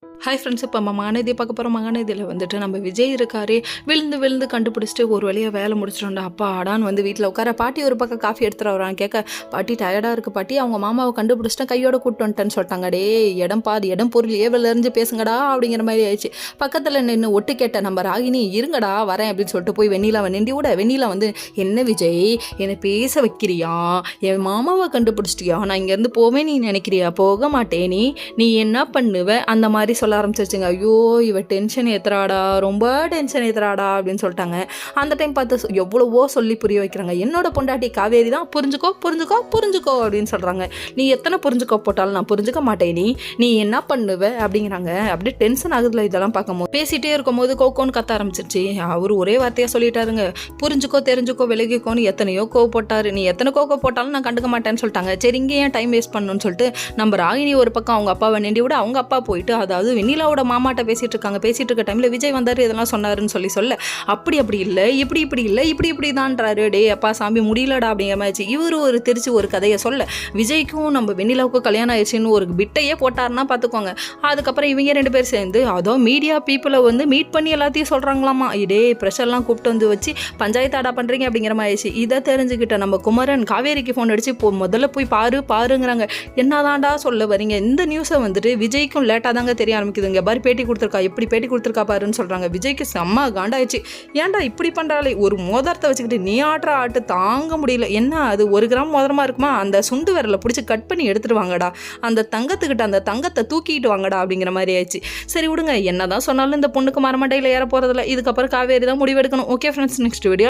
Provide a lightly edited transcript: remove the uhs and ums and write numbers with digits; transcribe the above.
Hi friends, இப்போ நம்ம மகாநதி பார்க்க போகிறோம். மகாநதியில் வந்துட்டு நம்ம விஜய் இருக்காரு. விழுந்து விழுந்து கண்டுபிடிச்சிட்டு ஒரு வழியாக வேலை முடிச்சிட்டோம்டா அப்பா ஆடான்னு வந்து வீட்டில் உட்கார. பாட்டி ஒரு பக்கம் காஃபி எடுத்துகிட்டு வரான்னு கேட்க, பாட்டி டயர்டாக இருக்குது பாட்டி, அவங்க மாமாவை கண்டுபிடிச்சிட்டேன், கையோட கூப்பிட்டு வந்துட்டேன்னு சொல்லிட்டாங்க. டே இடம் பாது இடம் பொருள் ஏவலேருந்து பேசுங்கடா அப்படிங்கிற மாதிரி ஆயிடுச்சு. பக்கத்தில் நின்று ஒட்டு கேட்ட நம்ம ராகினி, இருங்கடா வரேன் அப்படின்னு சொல்லிட்டு போய் வெண்ணிலாவை நிண்டி விட, வெண்ணிலா வந்து என்ன விஜய் என்னை பேச வைக்கிறியா, என் மாமாவை கண்டுபிடிச்சிட்டியா, நான் இங்கேருந்து போவேன் நீ நினைக்கிறியா, போக மாட்டேன், நீ என்ன பண்ணுவ அந்த மாதிரி சொல்ல ஆரம்பிச்சிருச்சுங்க. ஐயோ இவ டென்ஷன் ஏத்துறாடா, ரொம்ப டென்ஷன் ஏத்துறாடா அப்படின்னு சொல்லிட்டாங்க. அந்த டைம் பார்த்து எவ்வளவோ சொல்லி புரிய வைக்கிறாங்க. என்னோட பொண்டாட்டி காவேரி தான், புரிஞ்சுக்கோ புரிஞ்சுக்கோ புரிஞ்சுக்கோ அப்படின்னு சொல்கிறாங்க. நீ எத்தனை புரிஞ்சுக்கோ போட்டாலும் நான் புரிஞ்சுக்க மாட்டேன், நீ என்ன பண்ணுவ அப்படிங்கிறாங்க. அப்படியே டென்ஷன் ஆகுதுல இதெல்லாம் பார்க்கும்போது. பேசிகிட்டே இருக்கும்போது கோக்கோன்னு கத்த ஆரம்பிச்சிருச்சு. அவர் ஒரே வார்த்தையாக சொல்லிட்டாருங்க, புரிஞ்சுக்கோ தெரிஞ்சுக்கோ விலகிக்கோன்னு எத்தனையோ போட்டாரு. நீ எத்தனை கோக்கோ போட்டாலும் நான் கண்டுக்க மாட்டேன்னு சொல்லிட்டாங்க. சரி இங்கே ஏன் டைம் வேஸ்ட் பண்ணணும்னு சொல்லிட்டு நம்ம ராகினி ஒரு பக்கம் அவங்க அப்பாவை நிண்டி விட, அவங்க அப்பா போயிட்டு அதாவது வெண்ணிலாவோட மாமாட்ட பேசிட்டு இருக்காங்க. பேசிட்டு இருக்க டைமில் விஜய் வந்தார், இதெல்லாம் சொன்னாருன்னு சொல்ல அப்படி இல்லை இப்படி இல்லை இப்படி தான்றாரு. டே அப்பா சாமி முடியலடா அப்படிங்கிற மாதிரி இவரு ஒரு திருச்சி ஒரு கதையை சொல்ல, விஜய்க்கும் நம்ம வெண்ணிலாவுக்கும் கல்யாணம் ஆயிடுச்சுன்னு ஒரு பிட்டையே போட்டாருன்னா பார்த்துக்கோங்க. அதுக்கப்புறம் இவங்க ரெண்டு பேர் சேர்ந்து அதோ மீடியா பீப்புளை வந்து மீட் பண்ணி எல்லாத்தையும் சொல்கிறாங்களாமா. இதே ப்ரெஷர்லாம் கூப்பிட்டு வந்து வச்சு பஞ்சாயத்தாடா பண்ணுறீங்க அப்படிங்கிற மாதிரி ஆயிடுச்சு. இதை தெரிஞ்சுக்கிட்ட நம்ம குமரன் காவேரிக்கு ஃபோன் அடிச்சு முதல்ல போய் பாருங்கிறாங்க. என்னதான்டா சொல்ல வரீங்க, இந்த நியூஸை வந்துட்டு விஜய்க்கும் லேட்டாக தாங்க தெரிய ஆரம்பிக்குதுங்க. பாரு பேட்டி கொடுத்துருக்கா, எப்படி பேட்டி கொடுத்துருக்கா பாருன்னு சொல்கிறாங்க. விஜய்க்கு செம்ம காண்டாயிடுச்சு. ஏன்டா இப்படி பண்ணுறாளே, ஒரு மோதிரத்தை வச்சுக்கிட்டு நீ ஆட்டுற ஆட்டு தாங்க முடியல. என்ன அது 1 கிராம் மோதிரமா இருக்குமா, அந்த சுண்டு விரலை பிடிச்சி கட் பண்ணி எடுத்துட்டு வாங்கடா, அந்த தங்கத்துக்கிட்ட அந்த தங்கத்தை தூக்கிட்டு வாங்கடா அப்படிங்கிற மாதிரி ஆயிடுச்சு. சரி விடுங்க, என்னதான் சொன்னாலும் இந்த பொண்ணுக்கு மரமண்டையில் ஏற போகிறதில்ல. இதுக்கப்புறம் காவேரி தான் முடிவெடுக்கணும். Okay friends, next video